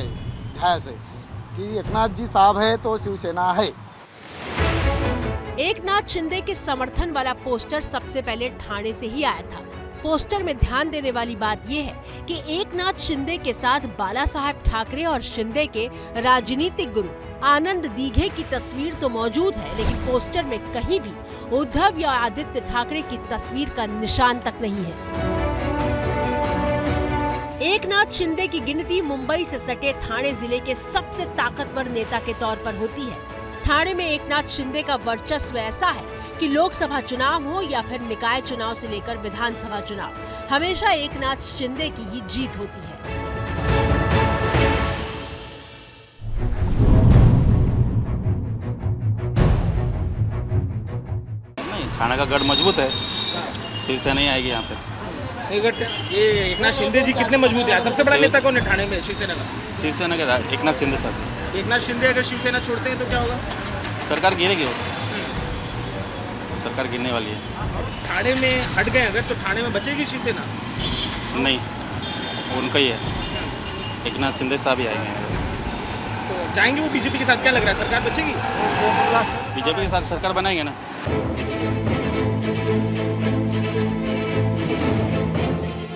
कि एकनाथ जी साहब है तो शिवसेना है। एकनाथ शिंदे के समर्थन वाला पोस्टर सबसे पहले ठाणे से ही आया था। पोस्टर में ध्यान देने वाली बात यह है कि एकनाथ शिंदे के साथ बाला साहेब ठाकरे और शिंदे के राजनीतिक गुरु आनंद दीघे की तस्वीर तो मौजूद है, लेकिन पोस्टर में कहीं भी उद्धव या आदित्य ठाकरे की तस्वीर का निशान तक नहीं है। एकनाथ शिंदे की गिनती मुंबई से सटे ठाणे जिले के सबसे ताकतवर नेता के तौर पर होती है। ठाणे में एकनाथ शिंदे का वर्चस्व ऐसा है कि लोकसभा चुनाव हो या फिर निकाय चुनाव से लेकर विधानसभा चुनाव, हमेशा एकनाथ शिंदे की ही जीत होती है। नहीं, ठाणे का गढ़ मजबूत है, शिवसेना ही आएगी यहाँ पे। ये एकनाथ शिंदे जी कितने मजबूत है? सबसे बड़ा नेता कौन है ठाणे में शिवसेना का? शिवसेना का एकनाथ शिंदे साहब। एकनाथ शिंदे अगर शिवसेना छोड़ते हैं तो क्या होगा? सरकार गिरेगी, सरकार गिरने वाली है। ठाणे में हट गए अगर तो ठाणे में बचेगी शिवसेना? नहीं, उनका ही है, एकनाथ शिंदे साहब ही आएंगे। तो जाएंगे वो बीजेपी के साथ? क्या लग रहा है सरकार बचेगी? बीजेपी के साथ सरकार बनाएंगे ना।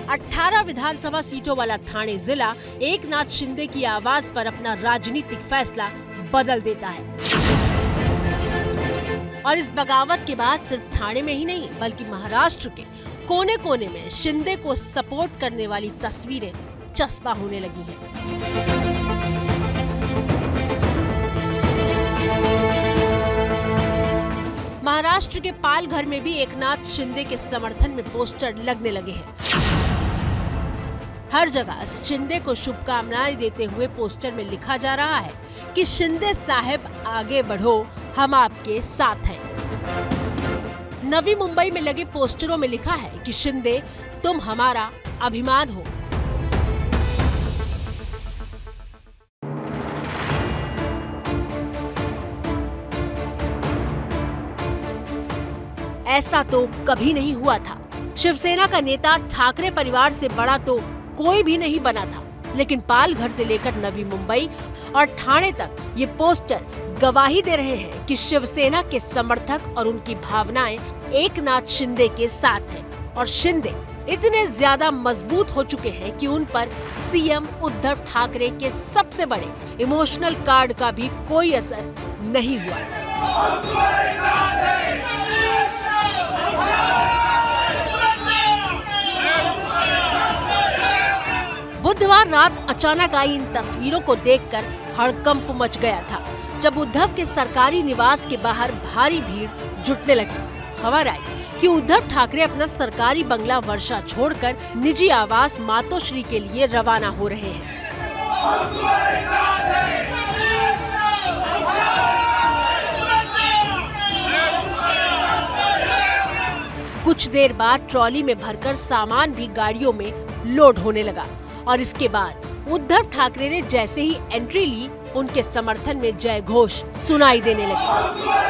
18 विधानसभा सीटों वाला ठाणे जिला एकनाथ शिंदे की आवाज पर अपना राजनीतिक फैसला बदल देता है। और इस बगावत के बाद सिर्फ ठाणे में ही नहीं बल्कि महाराष्ट्र के कोने कोने में शिंदे को सपोर्ट करने वाली तस्वीरें चस्पा होने लगी हैं। महाराष्ट्र के पालघर में भी एकनाथ शिंदे के समर्थन में पोस्टर लगने लगे हैं। हर जगह शिंदे को शुभकामनाएं देते हुए पोस्टर में लिखा जा रहा है कि शिंदे साहब आगे बढ़ो, हम आपके साथ हैं। नवी मुंबई में लगे पोस्टरों में लिखा है कि शिंदे तुम हमारा अभिमान हो। ऐसा तो कभी नहीं हुआ था। शिवसेना का नेता ठाकरे परिवार से बड़ा तो कोई भी नहीं बना था, लेकिन पालघर से लेकर नवी मुंबई और ठाणे तक ये पोस्टर गवाही दे रहे हैं कि शिवसेना के समर्थक और उनकी भावनाएं एकनाथ शिंदे के साथ हैं। और शिंदे इतने ज्यादा मजबूत हो चुके हैं कि उन पर सीएम उद्धव ठाकरे के सबसे बड़े इमोशनल कार्ड का भी कोई असर नहीं हुआ। बुधवार रात अचानक आई इन तस्वीरों को देखकर हड़कंप मच गया था, जब उद्धव के सरकारी निवास के बाहर भारी भीड़ जुटने लगी। खबर आई कि उद्धव ठाकरे अपना सरकारी बंगला वर्षा छोड़कर निजी आवास मातोश्री के लिए रवाना हो रहे हैं। कुछ देर बाद ट्रॉली में भरकर सामान भी गाड़ियों में लोड होने लगा और इसके बाद उद्धव ठाकरे ने जैसे ही एंट्री ली, उनके समर्थन में जय घोष सुनाई देने लगे।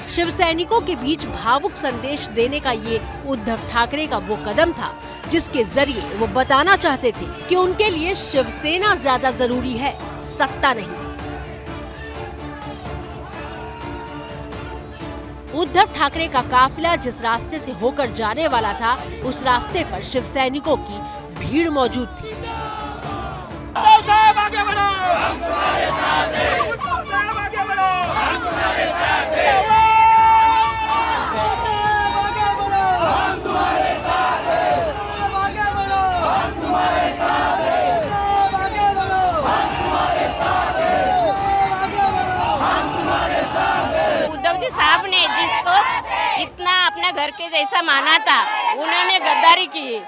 शिव सैनिकों के बीच भावुक संदेश देने का ये उद्धव ठाकरे का वो कदम था जिसके जरिए वो बताना चाहते थे कि उनके लिए शिवसेना ज्यादा जरूरी है, सत्ता नहीं। उद्धव ठाकरे का काफिला जिस रास्ते से होकर जाने वाला था, उस रास्ते पर शिव सैनिकों की भीड़ मौजूद थी। उद्धव जी साहब ने जिसको इतना अपना घर के जैसा माना था, उन्होंने गद्दारी की,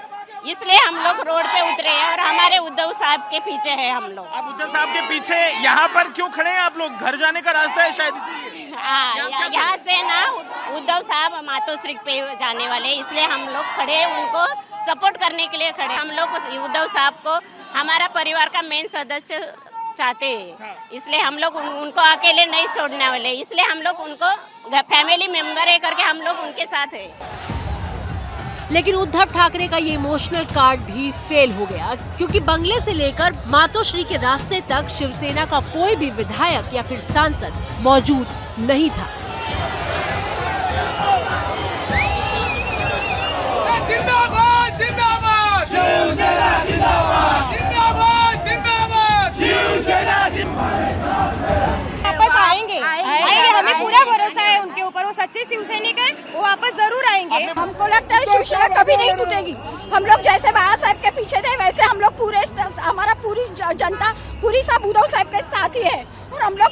इसलिए हम लोग रोड पे उतरे हैं और हमारे उद्धव साहब के पीछे है हम लोग। आप उद्धव साहब के पीछे यहाँ पर क्यों खड़े हैं आप लोग? घर जाने का रास्ता है शायद इसीलिए। यहाँ से ना उद्धव साहब मातोश्री पे जाने वाले, इसलिए हम लोग खड़े, उनको सपोर्ट करने के लिए खड़े। हम लोग उद्धव साहब को हमारा परिवार का मेन सदस्य चाहते हैं, इसलिए हम लोग उनको अकेले नहीं छोड़ने वाले, इसलिए हम लोग उनको फैमिली मेंबर है करके हम लोग उनके साथ है। लेकिन उद्धव ठाकरे का ये इमोशनल कार्ड भी फेल हो गया, क्योंकि बंगले से लेकर मातोश्री के रास्ते तक शिवसेना का कोई भी विधायक या फिर सांसद मौजूद नहीं था। जिंदाबाद जिंदाबाद शिवसेना जिंदाबाद जिंदाबाद जिंदाबाद शिवसेना वापस आएंगे, हमें पूरा भरोसा है उनके ऊपर, वो सच्चे शिवसैनिक है, वो वापस जरूर आएंगे। हमको लगता है शिवसेना कभी नहीं टूटेगी। हम लोग जैसे बाबा साहब के पीछे थे, वैसे हम लोग पूरे, हमारा पूरी जनता पूरी सब उद्धव साहब के साथ ही है और हम लोग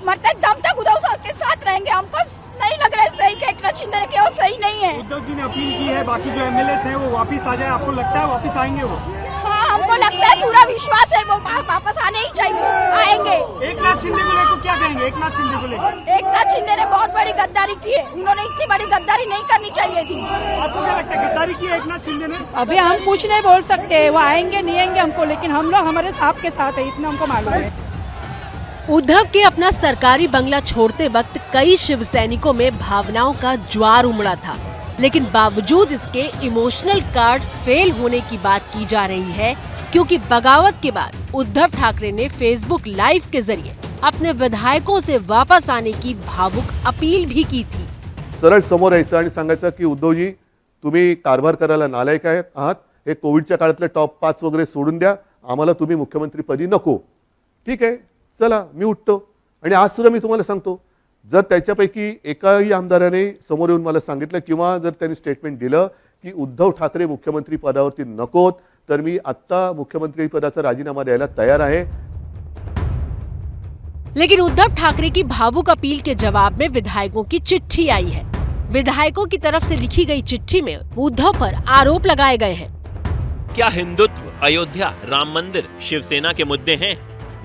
मरते दम तक उद्धव साहब के साथ रहेंगे। हमको नहीं लग रहा है सही कि एकनाथ शिंदे के वो सही नहीं है। उद्धव जी ने अपील की है बाकी जो एमएलए हैं वो वापस आ जाए, आपको लगता है वापस आएंगे वो? हाँ, हमको लगता है, पूरा विश्वास है वो वापस आने ही चाहिए, आएंगे। एकनाथ शिंदे को लेकर क्या कहेंगे? एकनाथ शिंदे को लेकर एकनाथ शिंदे ने बहुत बड़ी गद्दारी की है, उन्होंने इतनी बड़ी गद्दारी नहीं करनी चाहिए थी। आपको क्या लगता है गद्दारी की है एकनाथ शिंदे ने? अभी हम कुछ नहीं बोल सकते, वो आएंगे नहीं आएंगे हमको, लेकिन हम लोग हमारे साहब के साथ है, इतना हमको मालूम है। उद्धव के अपना सरकारी बंगला छोड़ते वक्त कई शिव सैनिकों में भावनाओं का ज्वार उमड़ा था, लेकिन बावजूद इसके इमोशनल कार्ड फेल होने की बात की जा रही है, क्योंकि बगावत के बाद उद्धव ठाकरे ने फेसबुक लाइव के जरिए अपने विधायकों से वापस आने की भावुक अपील भी की थी। सरळ समोर यायचं आणि सांगायचं की उद्धवजी, तुम्ही कारभार करायला नालायक आहात, हे कोविडच्या काळातले टॉप 5 वगैरे सोडून द्या, आम्हाला तुम्ही मुख्यमंत्री पदी नको। ठीक आहे, चला मी उठतो आणि आज सुद्धा मी तुम्हाला सांगतो, जर त्याच्यापैकी एकाही आमदाराने समोर येऊन मला सांगितलं किंवा जर त्यांनी स्टेटमेंट दिलं की उद्धव ठाकरे मुख्यमंत्री पदावरती नकोत, तर मी आता मुख्यमंत्री पदाचा राजीनामा द्यायला तयार आहे। लेकिन उद्धव ठाकरे की भावुक अपील के जवाब में विधायकों की चिट्ठी आई है। विधायकों की तरफ से लिखी गई चिट्ठी में उद्धव पर आरोप लगाए गए हैं। क्या हिंदुत्व, अयोध्या, राम मंदिर शिवसेना के मुद्दे हैं?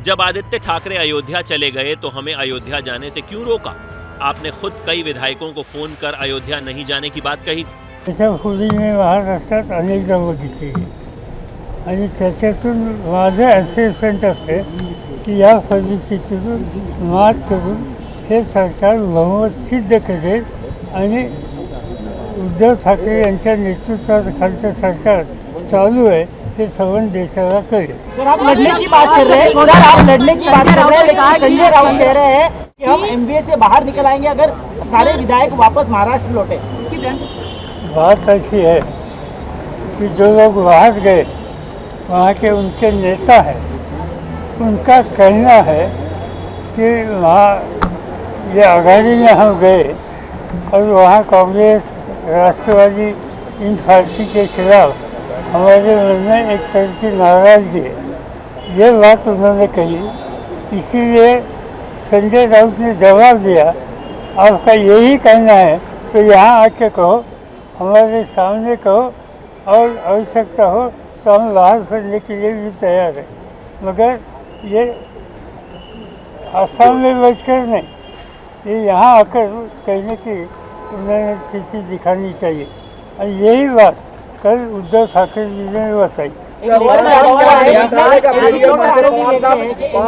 जब आदित्य ठाकरे अयोध्या चले गए तो हमें अयोध्या जाने से क्यों रोका? आपने खुद कई विधायकों को फोन कर अयोध्या नहीं जाने की बात कही थी। महाराष्ट्रात अनेक जागा बघितली आणि त्याच्यातून माझं असेसमेंट असते की या परिस्थितीतून मात करून हे सरकार बहुमत सिद्ध करेल आणि उद्धव ठाकरे यांच्या नेतृत्वाखालचं सरकार चालू आहे हे सर्व देशाला कळेल। सर, आप लड़ने की बात कर रहे हैं, सर आप लड़ने की बात कर रहे हैं, लेकिन संजय राउत कह रहे हैं कि हम एमबीए से बाहर निकल आएंगे अगर सारे विधायक वापस महाराष्ट्र लौटे। बात ऐसी है कि जो लोग बाहर गए वहाँ के उनके नेता हैं, उनका कहना है कि वहाँ ये आघाड़ी में हम गए और वहाँ कांग्रेस राष्ट्रवादी इन पार्टी के खिलाफ हमारे मन में एक तरह की नाराजगी है, ये बात उन्होंने कही, इसीलिए संजय राउत ने जवाब दिया, आपका यही कहना है तो यहाँ आके कहो, हमारे सामने कहो, और आवश्यकता हो तो हम बाहर करने के लिए भी तैयार हैं, मगर ये आसाम में बैठकर नहीं, ये यहाँ आकर कहने की उन्होंने स्थिति दिखानी चाहिए। और यही बात कल उद्धव ठाकरे जी ने बताई। पवार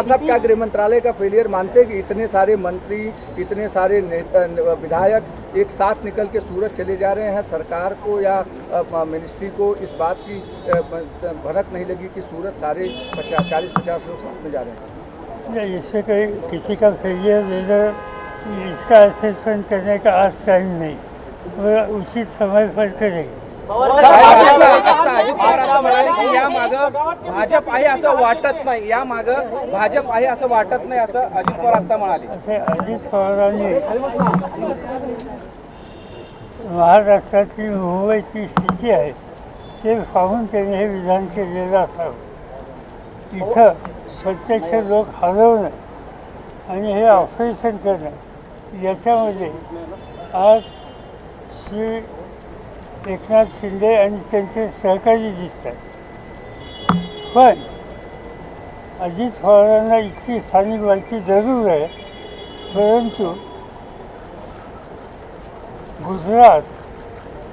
साहब क्या गृह मंत्रालय का फेलियर मानते हैं कि इतने सारे मंत्री, इतने सारे विधायक एक साथ निकल के सूरत चले जा रहे हैं, सरकार को या मिनिस्ट्री को इस बात की भनक नहीं लगी कि सूरत सारे 40-50 लोग साथ में जा रहे हैं? इससे कोई किसी का फेलियर लेकर इसका असेसमेंट करने का आज टाइम नहीं, वो उचित समय पर करेगी। या मागं भाजप आहे असं वाटत नाही, या मागं भाजप आहे असं वाटत नाही असं अजित पवार आता म्हणाले। असे अजित पवारांनी महाराष्ट्राची मुंबईची स्थिती आहे ते पाहून त्यांनी हे विधान केलेलं असावं। इथं प्रत्यक्ष लोक हलवणं आणि हे ऑपरेशन करणं, याच्यामध्ये आज श्री एकनाथ शिंदे आणि त्यांचे सहकारी दिसतात, पण अजित पवारांना इतकी स्थानिक माहिती जरूर आहे, परंतु गुजरात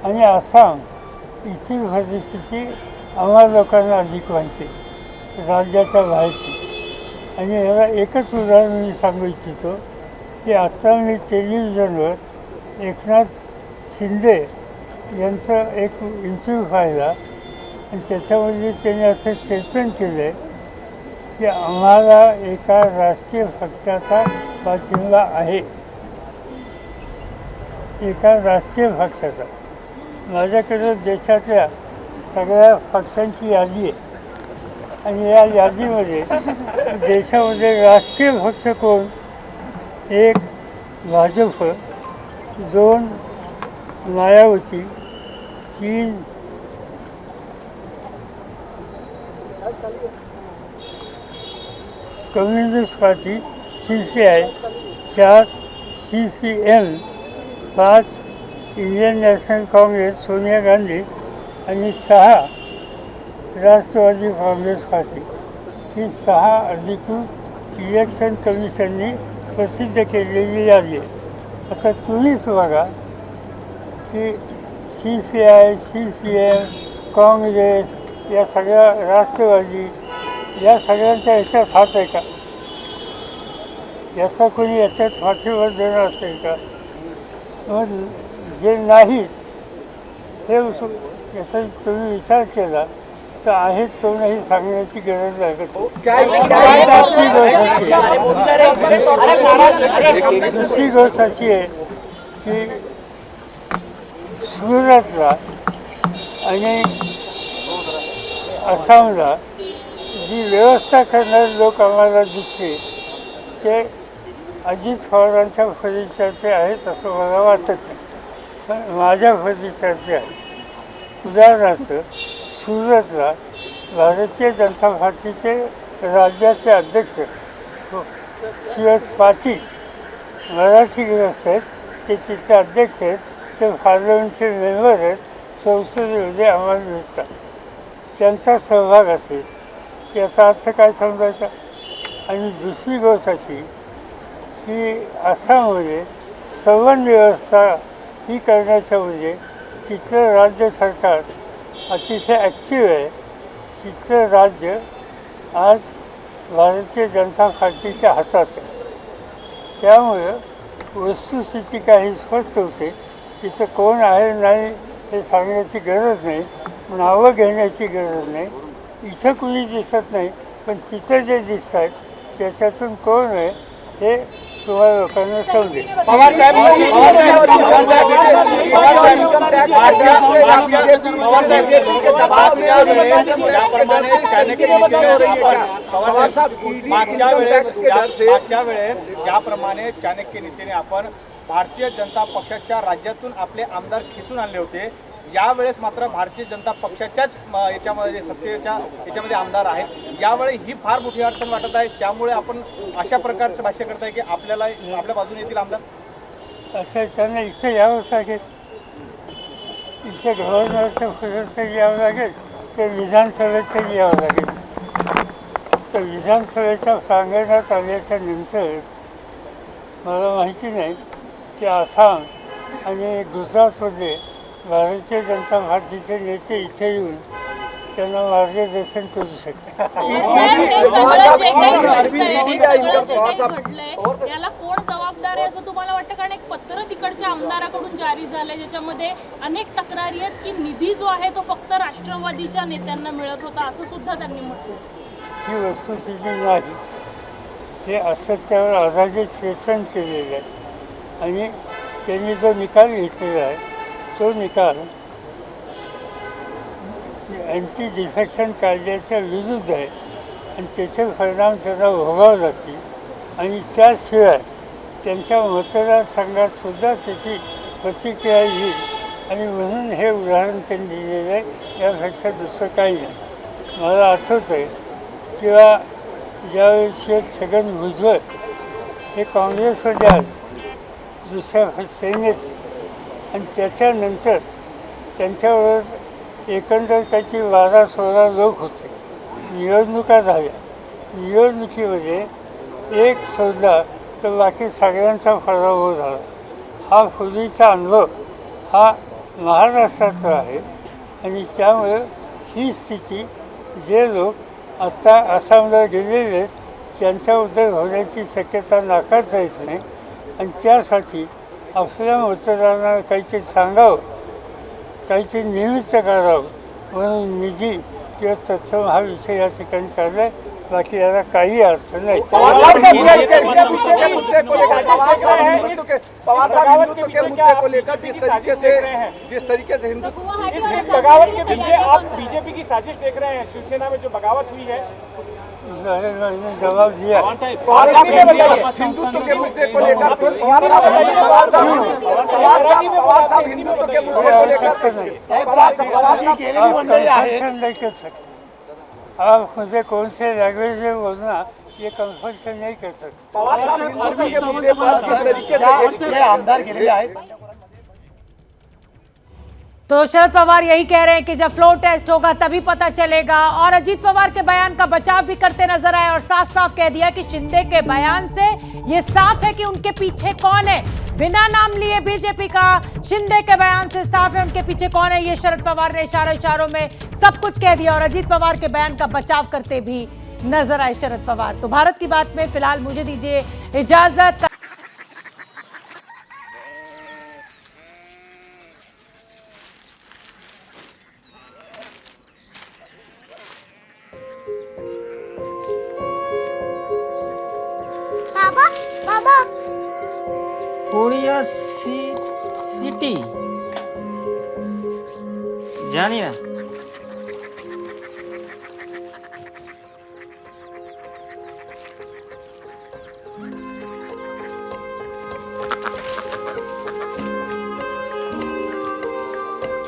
आणि आसाम इथली परिस्थिती आम्हा लोकांना अधिक माहिती, राज्याच्या बाहेरची। आणि याला एकच उदाहरण मी सांगू इच्छितो की आता मी टेलिव्हिजनवर एकनाथ शिंदे यांचं एक इंटरव्ह्यू पाहिला आणि त्याच्यामध्ये त्यांनी असं स्टेटमेंट केलं आहे की आम्हाला एका राष्ट्रीय पक्षाचा पाठिंबा आहे, एका राष्ट्रीय पक्षाचा। माझ्याकडे देशातल्या सगळ्या पक्षांची यादी आहे आणि या यादीमध्ये देशामध्ये राष्ट्रीय पक्ष कोण? एक भाजप, दोन मायावती, तीन कम्युनिस्ट पार्टी CPI, चार CPM, पाच इंडियन नॅशनल काँग्रेस सोनिया गांधी आणि सहा राष्ट्रवादी काँग्रेस पार्टी। ही सहा अधिकृत इलेक्शन कमिशननी प्रसिद्ध केलेली यादी आहे। आता तुम्हीच बघा की CPI, CPM, काँग्रेस या सगळ्या राष्ट्रवादी या सगळ्यांच्या ह्याच्यात हात आहे का? याचा कोणी याच्यात पाठिंबा देणार असेल का? मग जे नाही हे याचा तुम्ही विचार केला तर आहेच कोणही सांगण्याची गरज लागत। दुसरी गोष्ट अशी आहे की सुरतला आणि आसामला जी व्यवस्था करणारे लोक आम्हाला दिसते ते अजित पवारांच्या परिचयाचे आहेत असं मला वाटत नाही, पण माझ्या परिचयाचे आहे। उदाहरणार्थ सुरतला भारतीय जनता पार्टीचे राज्याचे अध्यक्ष सुरज पाटील मराठी ग्रस्त आहेत, ते तिथले अध्यक्ष आहेत, ते पार्लमेंटचे मेंबर आहेत, संसदेमध्ये आम्हाला दिसतात। त्यांचा सहभाग असेल याचा अर्थ काय समजायचा? आणि दुसरी गोष्ट अशी की आसाममध्ये संवहन व्यवस्था ही करण्याच्या म्हणजे तिथलं राज्य सरकार अतिशय ॲक्टिव्ह आहे। तिथलं राज्य आज भारतीय जनता पार्टीच्या हातात आहे, त्यामुळं वस्तुस्थिती काही स्पष्ट होते। तिथं कोण आहे नाही हे सांगण्याची गरज नाही, नावं घेण्याची गरज नाही। इथं कुणी दिसत नाही, पण तिथं जे दिसत आहेत त्याच्यातून कोण आहे हे तुम्हाला लोकांना समजेल। मागच्या वेळेस ज्याप्रमाणे चाणक्य नीतीने आपण भारतीय जनता पक्षाच्या राज्यातून आपले आमदार खिचून आणले होते, यावेळेस मात्र भारतीय जनता पक्षाच्याच याच्यामध्ये याच्यामध्ये आमदार आहेत. यावेळी ही फार मोठी अडचण वाटत आहे. त्यामुळे आपण अशा प्रकारचं भाष्य करताय की आपल्या बाजूने येथील आमदार असं त्यांना इथे यावं लागेल, इथे गव्हर्नरचं फुलचं यावं लागेल, तर विधानसभेचं यावं लागेल. तर विधानसभेच्या प्रांगणात आल्याच्या नंतर मला माहिती नाही की आसाम आणि गुजरातमध्ये भारतीय जनता पार्टीचे नेते इथे येऊन त्यांना मार्गदर्शन करू शकतात. याला कोण जबाबदार आहे असं तुम्हाला वाटतं? कारण एक पत्र तिकडच्या आमदाराकडून जारी झालंय ज्याच्यामध्ये अनेक तक्रारी आहेत की निधी जो आहे तो फक्त राष्ट्रवादीच्या नेत्यांना मिळत होता असं सुद्धा त्यांनी म्हटलं. ही वस्तुस्थिती नाही, हे असत्यावर आधारित शेषण केलेलं आहे. आणि त्यांनी जो निकाल घेतलेला आहे तो निकाल अँटी डिफेक्शन कायद्याच्या विरुद्ध आहे आणि त्याचे परिणाम त्यांना भोगावे लागतील. आणि त्याशिवाय त्यांच्या मतदारसंघात सुद्धा त्याची प्रतिक्रिया येईल आणि म्हणून हे उदाहरण त्यांनी दिलेलं आहे. यापेक्षा दुसरं काही नाही. मला आठवतं आहे किंवा ज्यावेळेस छगन भुजबळ हे काँग्रेसमध्ये आले दुसऱ्या सेनेत आणि त्याच्यानंतर त्यांच्यावर एकंदर त्याची 12-16 लोक होते. निवडणुका झाल्या, निवडणुकीमध्ये एक सोडला तर बाकी सगळ्यांचा पराभव झाला. हा पूर्वीचा अनुभव हा महाराष्ट्राचा आहे आणि त्यामुळे ही स्थिती जे लोक आत्ता आसामला गेलेले आहेत त्यांच्याबद्दल होण्याची शक्यता नाकारता येत नाही. आणि त्यासाठी आपल्या मतदारांना काहीतरी सांगावं, काहीतरी निमित्त करावं म्हणून निधी किंवा तत्सम हा विषय या ठिकाणी काढला आहे. बाकी याला काही अर्थ नाही. पवार साहब के मुद्दे को लेकर जिस तरीके से हिंदू इस बगावत के पीछे आप बीजेपी की साजिश देख रहे हैं? शिवसेना में जो बगावत हुई है मैंने जवाब दिया. हिंदुत्व के मुद्दे को लेकर पवार साहब हिंदुत्व के मुद्दे को लेकर आप मुझे कौन से लैंग्वेज में बोलना ये कंफर्मेशन नहीं कर सकते. पवार साहब हिंदुत्व के मुद्दे पर किस तरीके से आमदार गिरले आहेत. तो शरद पवार यही कह रहे हैं कि जब फ्लोर टेस्ट होगा तभी पता चलेगा. और अजीत पवार के बयान का बचाव भी करते नजर आए और साफ साफ कह दिया कि शिंदे के बयान से ये साफ है कि उनके पीछे कौन है. बिना नाम लिए बीजेपी का शिंदे के बयान से साफ है उनके पीछे कौन है. ये शरद पवार ने इशारों में सब कुछ कह दिया और अजीत पवार के बयान का बचाव करते भी नजर आए शरद पवार. तो भारत की बात में फिलहाल मुझे दीजिए इजाजत. कोरिया सिटी जानिए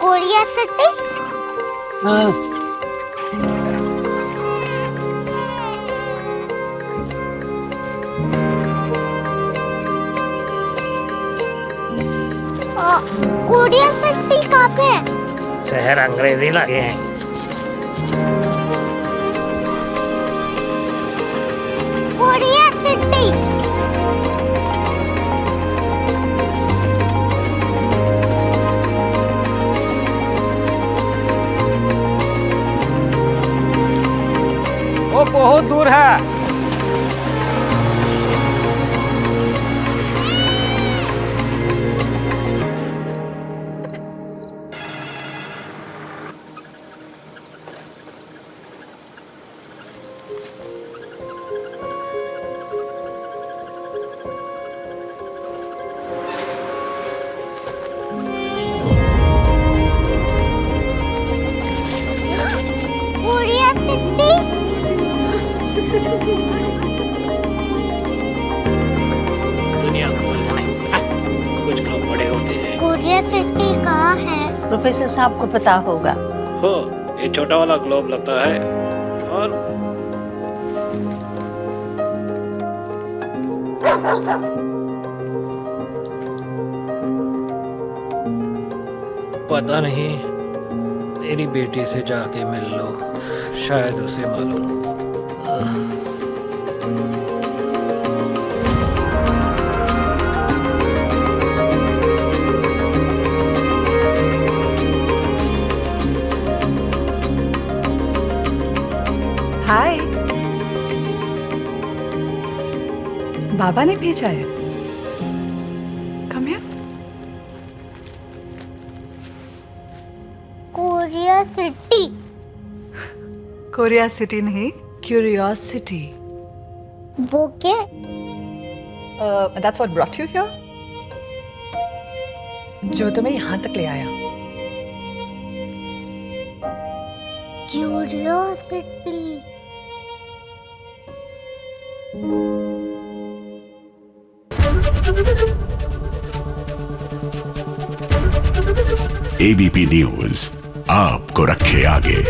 कोरिया सिटी. हाँ कोरिया सिटी कहाँ पे है? शहर अंग्रेजी लगे हैं. Korea city. वो बहुत दूर है. Korea city. दुनिया को बोलना नहीं, कुछ लोग बड़े होते हैं. कोरिया सिटी कहाँ है? प्रोफेसर साहब को पता होगा। हो ये छोटा वाला ग्लोब लगता है और पता नहीं, मेरी बेटी से जाके मिल लो, शायद उसे मालूम हो। हाय, बाबा ने भेजा है। Come here. Korea city. Korea city नहीं, क्यूरियोसिटी। वो क्या? That's what brought you here? जो तुम्हें यहाँ तक ले आया। क्यूरियोसिटी। एबीपी न्यूज आपको रखे आगे।